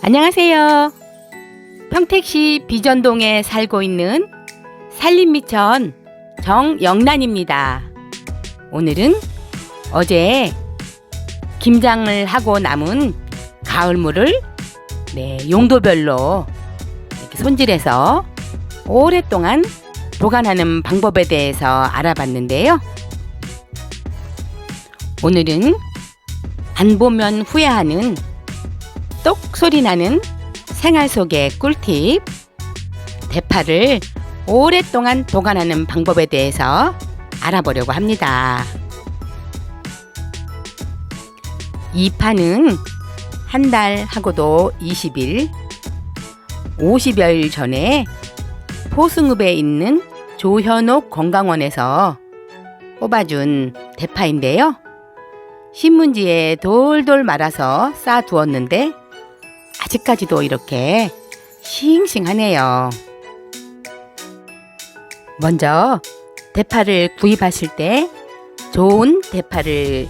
안녕하세요. 평택시 비전동에 살고 있는 산림미천 정영란입니다. 오늘은 어제 김장을 하고 남은 가을물을 용도별로 이렇게 손질해서 오랫동안 보관하는 방법에 대해서 알아봤는데요. 오늘은 안 보면 후회하는 똑 소리 나는 생활 속의 꿀팁, 대파를 오랫동안 보관하는 방법에 대해서 알아보려고 합니다. 이 파는 한 달 하고도 20일, 50여일 전에 포승읍에 있는 조현옥 건강원에서 뽑아준 대파인데요. 신문지에 돌돌 말아서 쌓아두었는데 아직까지도 이렇게 싱싱하네요. 먼저 대파를 구입하실 때 좋은 대파를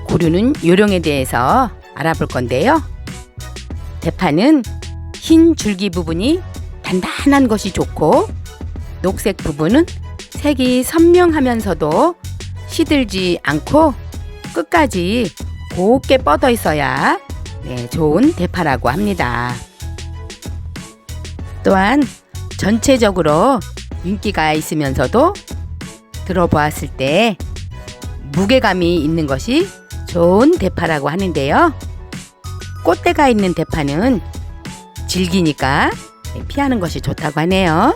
고르는 요령에 대해서 알아볼 건데요. 대파는 흰 줄기 부분이 단단한 것이 좋고, 녹색 부분은 색이 선명하면서도 시들지 않고 끝까지 곱게 뻗어 있어야 좋은 대파라고 합니다. 또한 전체적으로 윤기가 있으면서도 들어보았을 때 무게감이 있는 것이 좋은 대파라고 하는데요. 꽃대가 있는 대파는 질기니까 피하는 것이 좋다고 하네요.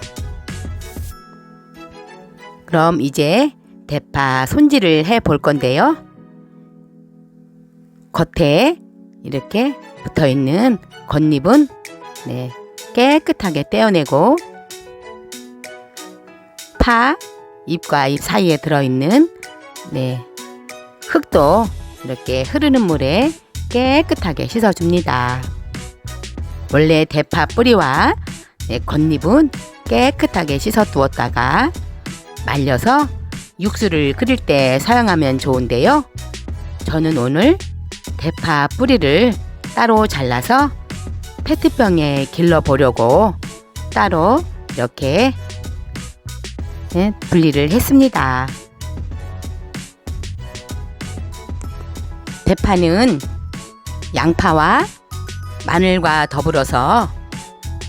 그럼 이제 대파 손질을 해 볼 건데요. 겉에 이렇게 붙어있는 겉잎은 깨끗하게 떼어내고, 파 잎과 잎 사이에 들어있는 흙도 이렇게 흐르는 물에 깨끗하게 씻어줍니다. 원래 대파 뿌리와 겉잎은 깨끗하게 씻어 두었다가 말려서 육수를 끓일 때 사용하면 좋은데요. 저는 오늘 대파 뿌리를 따로 잘라서 페트병에 길러 보려고 따로 이렇게 분리를 했습니다. 대파는 양파와 마늘과 더불어서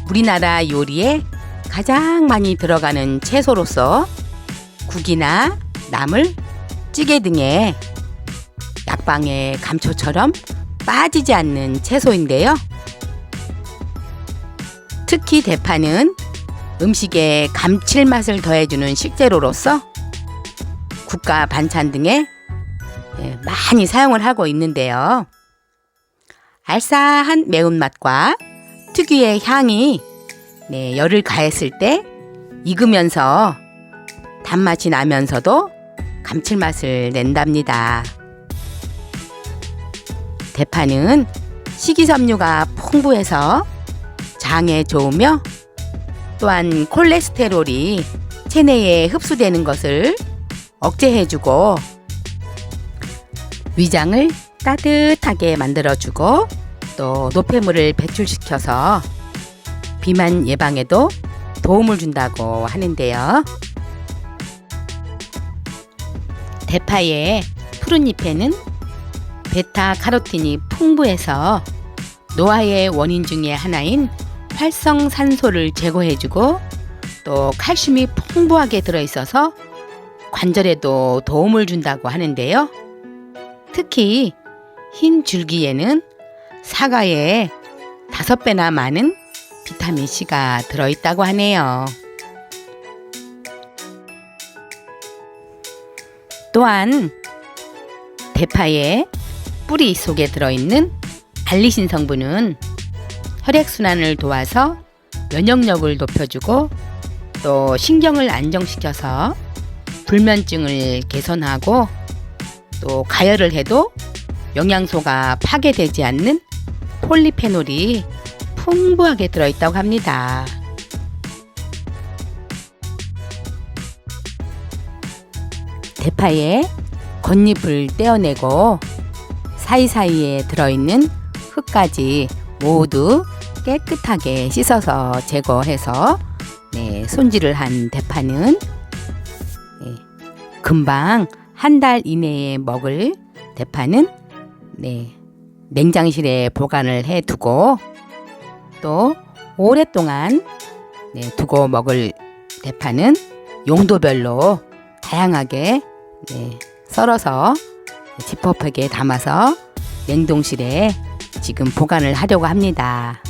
우리나라 요리에 가장 많이 들어가는 채소로서 국이나 나물, 찌개 등의 약방의 감초처럼 빠지지 않는 채소인데요. 특히 대파는 음식에 감칠맛을 더해주는 식재료로서 국과 반찬 등에 많이 사용을 하고 있는데요. 알싸한 매운맛과 특유의 향이 열을 가했을 때 익으면서 단맛이 나면서도 감칠맛을 낸답니다. 대파는 식이섬유가 풍부해서 장에 좋으며, 또한 콜레스테롤이 체내에 흡수되는 것을 억제해주고 위장을 따뜻하게 만들어주고, 또 노폐물을 배출시켜서 비만 예방에도 도움을 준다고 하는데요. 대파의 푸른 잎에는 베타카로틴이 풍부해서 노화의 원인 중에 하나인 활성산소를 제거해주고, 또 칼슘이 풍부하게 들어있어서 관절에도 도움을 준다고 하는데요. 특히 흰 줄기에는 사과의 5배나 많은 비타민C가 들어있다고 하네요. 또한 대파의 뿌리 속에 들어있는 알리신 성분은 혈액순환을 도와서 면역력을 높여주고, 또 신경을 안정시켜서 불면증을 개선하고, 또 가열을 해도 영양소가 파괴되지 않는 폴리페놀이 풍부하게 들어있다고 합니다. 대파의 겉잎을 떼어내고 사이사이에 들어있는 흙까지 모두 깨끗하게 씻어서 제거해서 손질을 한 대파는 금방 한 달 이내에 먹을 대파는 냉장실에 보관을 해 두고 또 오랫동안 두고 먹을 대파는 용도별로 다양하게 썰어서 지퍼백에 담아서 냉동실에 지금 보관을 하려고 합니다.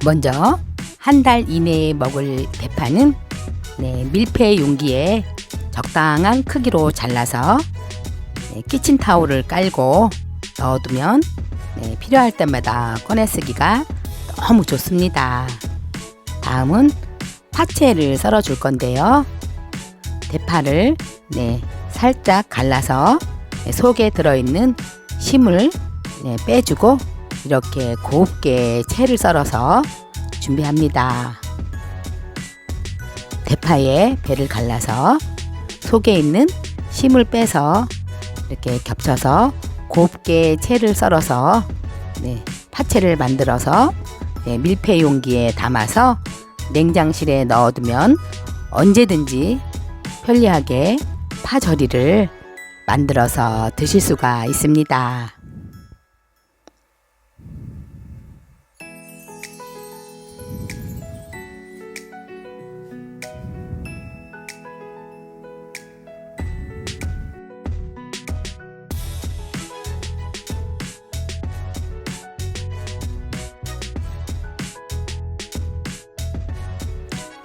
먼저 한 달 이내에 먹을 대파는 밀폐 용기에 적당한 크기로 잘라서 키친타올을 깔고 넣어두면 필요할 때마다 꺼내 쓰기가 너무 좋습니다. 다음은 파채를 썰어 줄 건데요. 대파를 살짝 갈라서 속에 들어있는 심을 빼주고 이렇게 곱게 채를 썰어서 준비합니다. 대파의 배를 갈라서 속에 있는 심을 빼서 이렇게 겹쳐서 곱게 채를 썰어서 파채를 만들어서 밀폐 용기에 담아서 냉장실에 넣어두면 언제든지 편리하게 파절이를 만들어서 드실 수가 있습니다.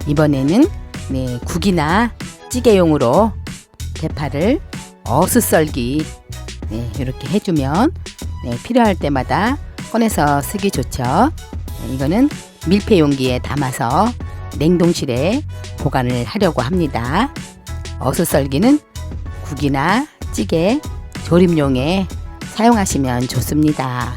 이번에는 국이나 찌개용으로 대파를 어슷썰기 이렇게 해주면 필요할 때마다 꺼내서 쓰기 좋죠. 이거는 밀폐 용기에 담아서 냉동실에 보관을 하려고 합니다. 어슷썰기는 국이나 찌개, 조림용에 사용하시면 좋습니다.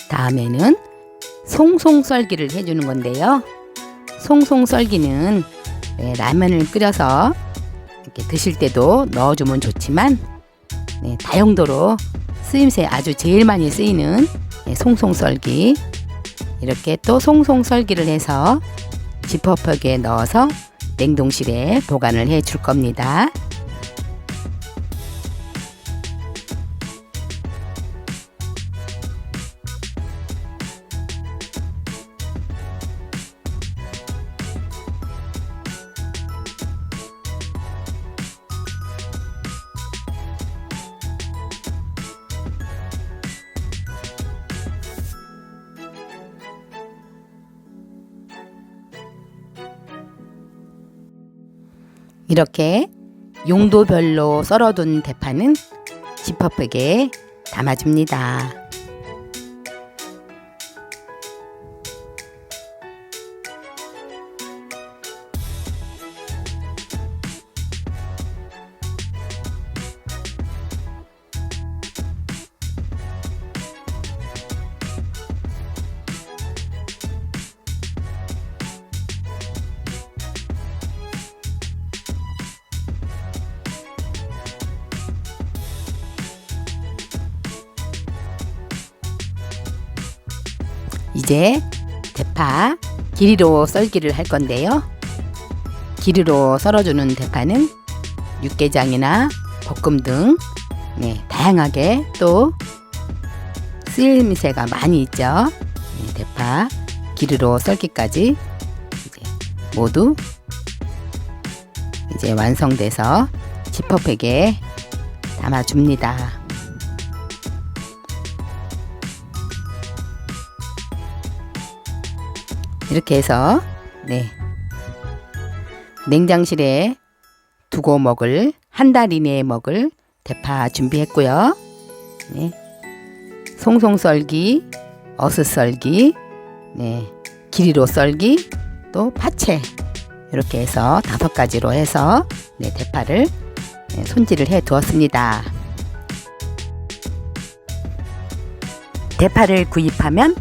다음에는 송송 썰기를 해주는 건데요. 송송 썰기는 라면을 끓여서 이렇게 드실 때도 넣어주면 좋지만 다용도로 쓰임새 아주 제일 많이 쓰이는 송송 썰기, 이렇게 또 송송 썰기를 해서 지퍼백에 넣어서 냉동실에 보관을 해 줄 겁니다. 이렇게 용도별로 썰어둔 대파는 지퍼백에 담아줍니다. 이제 대파 길이로 썰기를 할 건데요. 길이로 썰어주는 대파는 육개장이나 볶음 등 다양하게 또 쓰임새가 많이 있죠. 대파 길이로 썰기까지 모두 이제 완성돼서 지퍼백에 담아줍니다. 이렇게 해서 냉장실에 두고 먹을 한 달 이내에 먹을 대파 준비했고요. 송송 썰기, 어슷 썰기, 길이로 썰기, 또 파채 이렇게 해서 5가지로 해서 대파를 손질을 해 두었습니다. 대파를 구입하면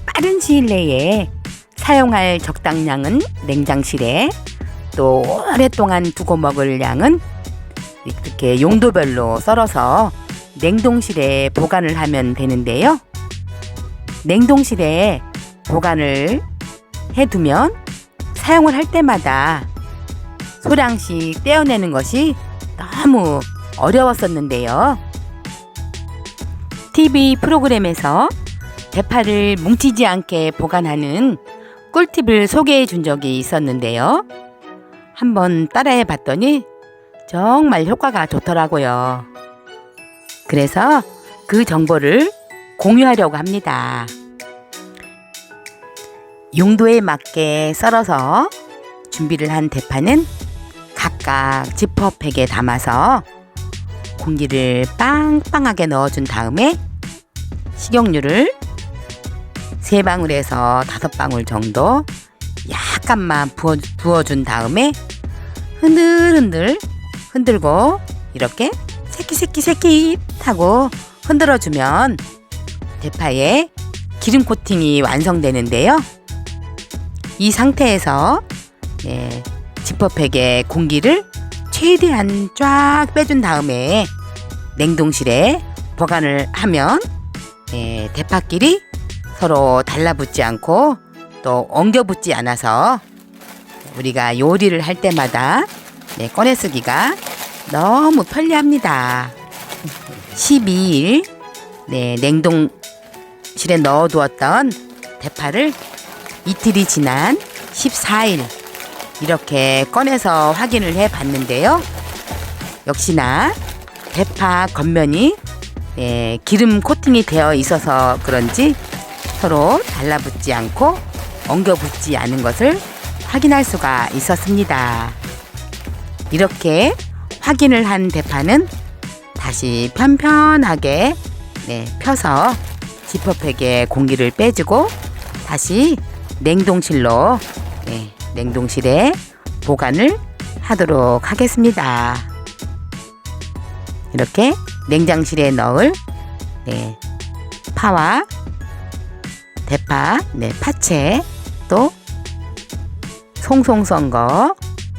빠른 시일 내에 사용할 적당량은 냉장실에, 또 오랫동안 두고 먹을 양은 이렇게 용도별로 썰어서 냉동실에 보관을 하면 되는데요. 냉동실에 보관을 해두면 사용을 할 때마다 소량씩 떼어내는 것이 너무 어려웠었는데요. TV 프로그램에서 대파를 뭉치지 않게 보관하는 꿀팁을 소개해 준 적이 있었는데요. 한번 따라해 봤더니 정말 효과가 좋더라고요. 그래서 그 정보를 공유하려고 합니다. 용도에 맞게 썰어서 준비를 한 대파는 각각 지퍼백에 담아서 공기를 빵빵하게 넣어준 다음에 식용유를 3방울에서 5방울 정도 약간만 부어준 다음에 흔들고 이렇게 새끼 하고 흔들어주면 대파에 기름 코팅이 완성되는데요. 이 상태에서 지퍼백에 공기를 최대한 쫙 빼준 다음에 냉동실에 보관을 하면 대파끼리 서로 달라붙지 않고 또 엉겨붙지 않아서 우리가 요리를 할 때마다 꺼내 쓰기가 너무 편리합니다. 12일 냉동실에 넣어두었던 대파를 이틀이 지난 14일 이렇게 꺼내서 확인을 해 봤는데요. 역시나 대파 겉면이 기름 코팅이 되어 있어서 그런지 서로 달라붙지 않고 엉겨붙지 않은 것을 확인할 수가 있었습니다. 이렇게 확인을 한 대파는 다시 편편하게 펴서 지퍼백에 공기를 빼주고 다시 냉동실에 보관을 하도록 하겠습니다. 이렇게 냉장실에 넣을 파와 대파, 파채, 또 송송 썬 거,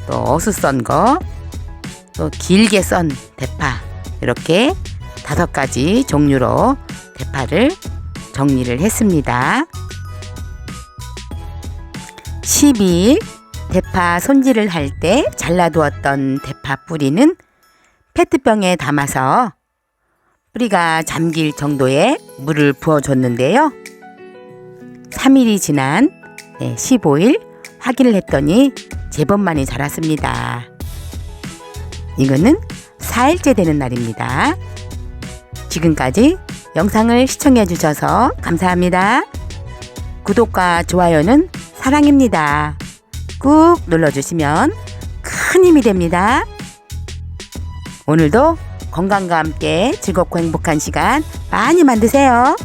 또 어슷 썬 거, 또 길게 썬 대파, 이렇게 5가지 종류로 대파를 정리를 했습니다. 12일 대파 손질을 할 때 잘라두었던 대파 뿌리는 페트병에 담아서 뿌리가 잠길 정도의 물을 부어줬는데요. 3일이 지난 15일 확인을 했더니 제법 많이 자랐습니다. 이거는 4일째 되는 날입니다. 지금까지 영상을 시청해 주셔서 감사합니다. 구독과 좋아요는 사랑입니다. 꾹 눌러주시면 큰 힘이 됩니다. 오늘도 건강과 함께 즐겁고 행복한 시간 많이 만드세요.